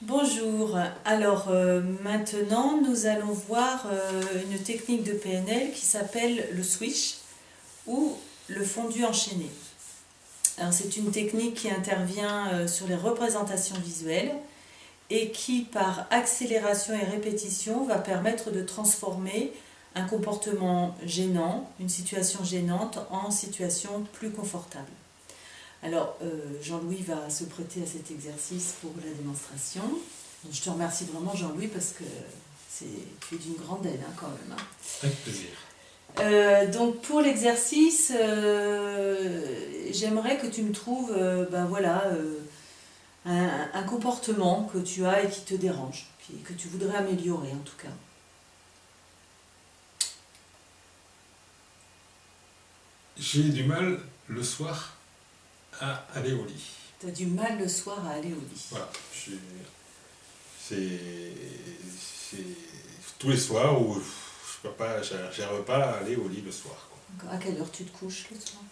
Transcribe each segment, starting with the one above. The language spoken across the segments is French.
Bonjour, alors maintenant nous allons voir une technique de PNL qui s'appelle le switch ou le fondu enchaîné. C'est une technique qui intervient sur les représentations visuelles et qui par accélération et répétition va permettre de transformer un comportement gênant, une situation gênante en situation plus confortable. Alors, Jean-Louis va se prêter à cet exercice pour la démonstration. Donc, je te remercie vraiment, Jean-Louis, parce que tu es d'une grande aide quand même. Avec plaisir. Donc, pour l'exercice, j'aimerais que tu me trouves un comportement que tu as et qui te dérange, que tu voudrais améliorer en tout cas. J'ai du mal le soir à aller au lit. Tu as du mal le soir à aller au lit. Voilà. C'est tous les soirs où j'arrive pas à aller au lit le soir. Quoi. À quelle heure tu te couches le soir?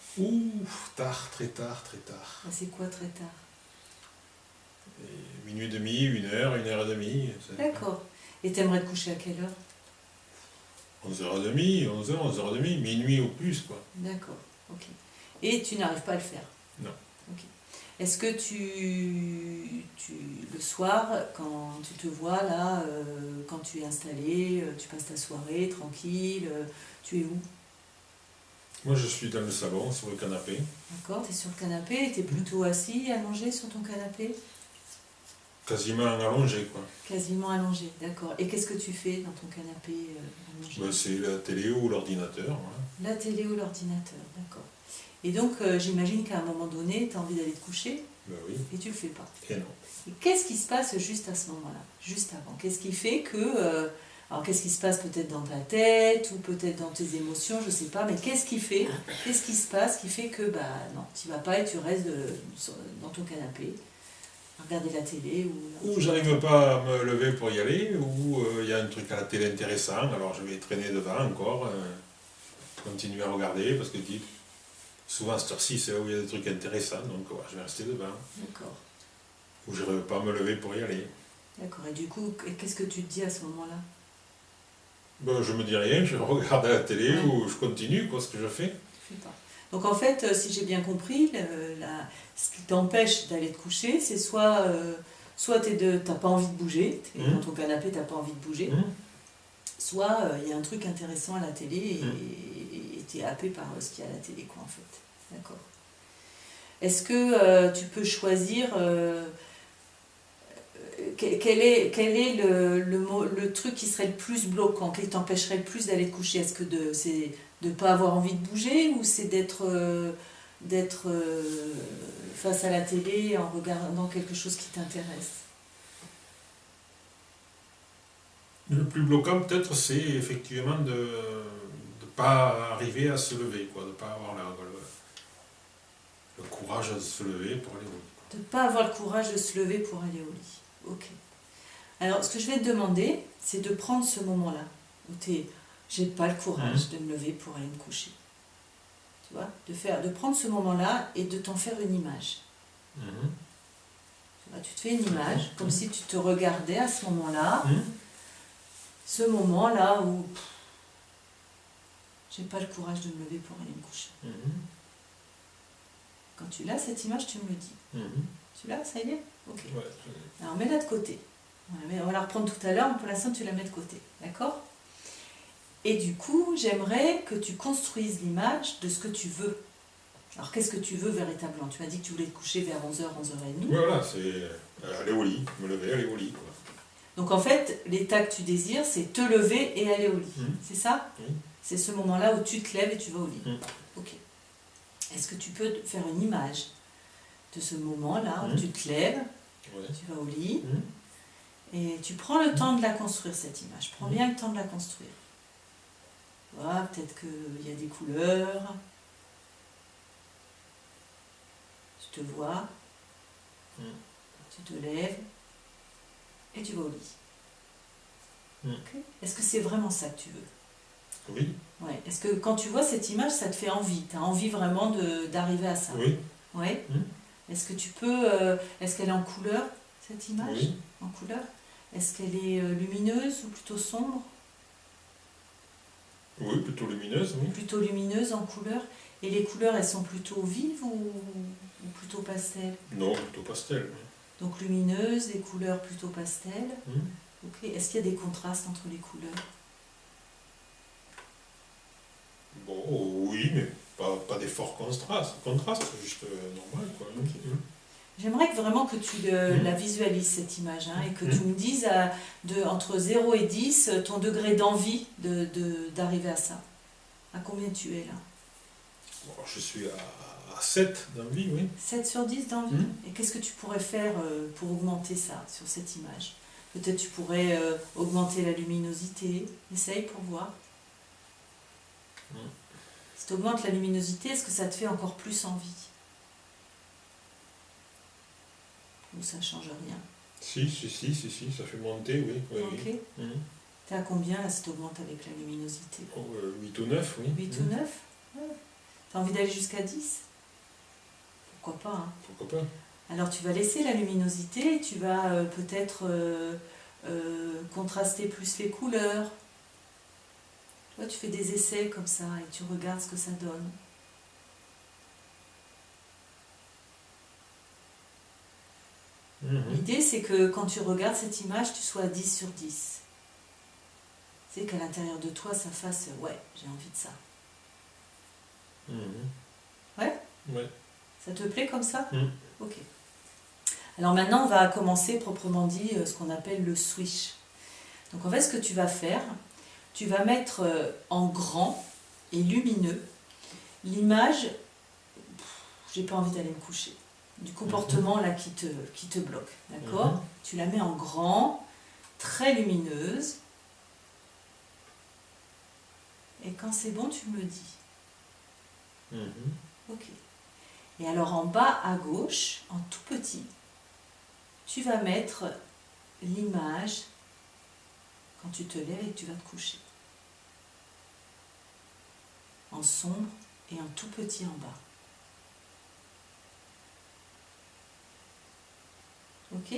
Tard, très tard, très tard. C'est quoi très tard? Minuit et demi, 1 heure, 1 heure et demie. D'accord. Et t'aimerais te coucher à quelle heure? 11h30, 11h, 11h30, minuit ou plus, quoi. D'accord, ok. Et tu n'arrives pas à le faire? Non. Ok. Est-ce que le soir, quand tu te vois là, quand tu es installé, tu passes ta soirée tranquille, tu es où? Moi, je suis dans le salon, sur le canapé. D'accord, tu es sur le canapé et tu es plutôt assis, allongé sur ton canapé? Quasiment allongé, quoi. Quasiment allongé, d'accord. Et qu'est-ce que tu fais dans ton canapé allongé? C'est la télé ou l'ordinateur. Voilà. La télé ou l'ordinateur, d'accord. Et donc, j'imagine qu'à un moment donné, tu as envie d'aller te coucher, Ben oui. et tu le fais pas. Et non. Et qu'est-ce qui se passe juste à ce moment-là, juste avant? Qu'est-ce qui fait que... alors, qu'est-ce qui se passe peut-être dans ta tête, ou peut-être dans tes émotions, je sais pas, mais qu'est-ce qui se passe qui fait que, non, tu vas pas et tu restes dans ton canapé, à regarder la télé ou j'arrive pas à me lever pour y aller, ou il y a un truc à la télé intéressant, alors je vais traîner devant encore, continuer à regarder, parce que souvent à cette heure-ci, c'est là où il y a des trucs intéressants, donc je vais rester devant. D'accord. Ou je n'arrive pas à me lever pour y aller. D'accord, et du coup, qu'est-ce que tu te dis à ce moment-là? Ben, je me dis rien, je regarde à la télé, ou je continue, ce que je fais. Tu fais pas. Donc en fait, si j'ai bien compris, ce qui t'empêche d'aller te coucher, c'est soit t'as pas envie de bouger, t'es dans ton canapé, t'as pas envie de bouger, soit il y a un truc intéressant à la télé et t'es happé par ce qu'il y a à la télé, quoi, en fait. D'accord. Est-ce que tu peux choisir quel est le truc qui serait le plus bloquant, qui t'empêcherait le plus d'aller te coucher? Est-ce que c'est de ne pas avoir envie de bouger, ou c'est d'être face à la télé en regardant quelque chose qui t'intéresse? Le plus bloquant peut-être, c'est effectivement de ne pas arriver à se lever, de ne pas avoir le courage de se lever pour aller au lit. De ne pas avoir le courage de se lever pour aller au lit. Ok. Alors, ce que je vais te demander, c'est de prendre ce moment-là, où j'ai pas le courage de me lever pour aller me coucher. Tu vois, de prendre ce moment-là et de t'en faire une image. Tu vois, tu te fais une image, comme si tu te regardais à ce moment-là, ce moment-là où j'ai pas le courage de me lever pour aller me coucher. Quand tu l'as, cette image, tu me le dis. Tu l'as, ça y est? Ok. Ouais. Alors, mets-la de côté. On va la reprendre tout à l'heure, mais pour l'instant, tu la mets de côté. D'accord? Et du coup, j'aimerais que tu construises l'image de ce que tu veux. Alors, qu'est-ce que tu veux véritablement? Tu m'as dit que tu voulais te coucher vers 11h, 11h30. Voilà, c'est aller au lit, me lever, aller au lit. Donc, en fait, l'état que tu désires, c'est te lever et aller au lit. C'est ça? C'est ce moment-là où tu te lèves et tu vas au lit. Ok. Est-ce que tu peux faire une image de ce moment-là où tu te lèves, tu vas au lit, et tu prends le temps de la construire, cette image. Prends bien le temps de la construire. Voilà, peut-être qu'il y a des couleurs. Tu te vois, tu te lèves, et tu vas au lit. Okay. Est-ce que c'est vraiment ça que tu veux? Oui. Ouais. Est-ce que quand tu vois cette image, ça te fait envie? Tu as envie vraiment d'arriver à ça? Oui. Ouais. Est-ce que tu peux... est-ce qu'elle est en couleur, cette image, Oui. en couleur? Est-ce qu'elle est lumineuse ou plutôt sombre? Oui, plutôt lumineuse, oui. Plutôt lumineuse en couleur. Et les couleurs, elles sont plutôt vives ou plutôt pastel? Non, plutôt pastel. Oui. Donc lumineuse, des couleurs plutôt pastel. Hmm. Ok. Est-ce qu'il y a des contrastes entre les couleurs? Bon, oui, mais pas des forts contrastes, juste normal, quoi. Ok. Hmm. J'aimerais vraiment que tu la visualises, cette image, hein, et que tu me dises entre 0 et 10 ton degré d'envie d'arriver à ça. À combien tu es là? Bon, je suis à 7 d'envie, oui. 7 sur 10 d'envie? Et qu'est-ce que tu pourrais faire pour augmenter ça sur cette image? Peut-être tu pourrais augmenter la luminosité. Essaye pour voir. Si tu augmentes la luminosité, est-ce que ça te fait encore plus envie? Ou ça ne change rien? Si, ça fait monter, oui. Oui, Ok. oui. Hmm. T'es à combien là si tu augmentes avec la luminosité? 8 ou 9, oui. 8 ou 9? Ouais. T'as envie d'aller jusqu'à 10? Pourquoi pas, hein? Pourquoi pas? Alors tu vas laisser la luminosité, tu vas peut-être contraster plus les couleurs. Toi, tu fais des essais comme ça et tu regardes ce que ça donne. L'idée, c'est que quand tu regardes cette image, tu sois à 10 sur 10. C'est qu'à l'intérieur de toi, ça fasse « ouais, j'ai envie de ça ». Ouais? Ouais. Ça te plaît comme ça? Mm. Ok. Alors maintenant, on va commencer proprement dit ce qu'on appelle le switch. Donc en fait, ce que tu vas faire, tu vas mettre en grand et lumineux l'image, j'ai pas envie d'aller me coucher, du comportement là qui te bloque, d'accord? Tu la mets en grand, très lumineuse, et quand c'est bon, tu me le dis. Ok. Et alors en bas à gauche, en tout petit, tu vas mettre l'image quand tu te lèves et que tu vas te coucher. En sombre et en tout petit en bas. Ok?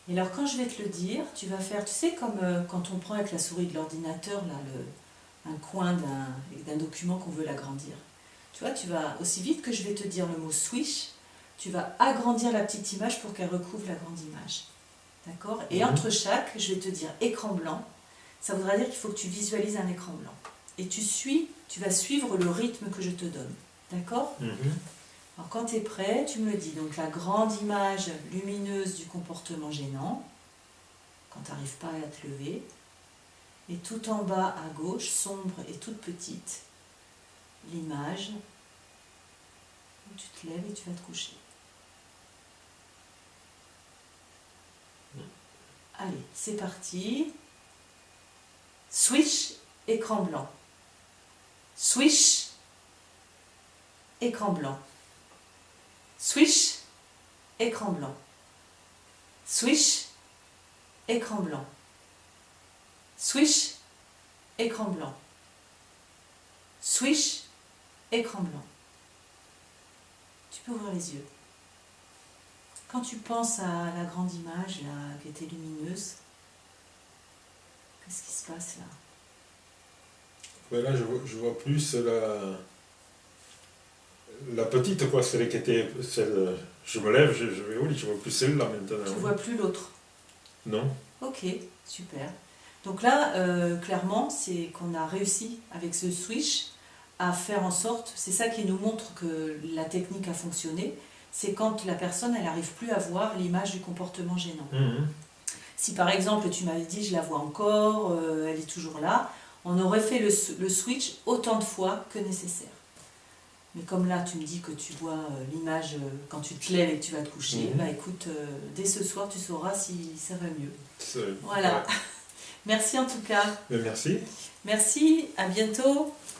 Et alors quand je vais te le dire, tu vas faire, tu sais, comme quand on prend avec la souris de l'ordinateur là, un coin d'un document qu'on veut l'agrandir. Tu vois, tu vas, aussi vite que je vais te dire le mot switch, tu vas agrandir la petite image pour qu'elle recouvre la grande image. D'accord? Et entre chaque, je vais te dire écran blanc. Ça voudra dire qu'il faut que tu visualises un écran blanc. Et tu vas suivre le rythme que je te donne. D'accord? Alors quand tu es prêt, tu me le dis. Donc la grande image lumineuse du comportement gênant, quand tu n'arrives pas à te lever. Et tout en bas à gauche, sombre et toute petite, l'image où tu te lèves et tu vas te coucher. Allez, c'est parti. Switch, écran blanc. Switch, écran blanc. Switch, écran blanc. Switch, écran blanc. Switch, écran blanc. Switch, écran blanc. Tu peux ouvrir les yeux. Quand tu penses à la grande image là, qui était lumineuse, qu'est-ce qui se passe là? Ouais, là, je vois plus la petite, quoi, celle qui était... je me lève, je vais au lit, je vois plus celle-là maintenant. Tu vois plus l'autre? Non. Ok, super. Donc là, clairement, c'est qu'on a réussi avec ce switch à faire en sorte, c'est ça qui nous montre que la technique a fonctionné, c'est quand la personne, elle n'arrive plus à voir l'image du comportement gênant. Si par exemple, tu m'avais dit, je la vois encore, elle est toujours là, on aurait fait le switch autant de fois que nécessaire. Mais comme là, tu me dis que tu vois l'image quand tu te lèves et que tu vas te coucher, bah écoute, dès ce soir, tu sauras si ça va mieux. Voilà. Ouais. Merci en tout cas. Merci. Merci, à bientôt.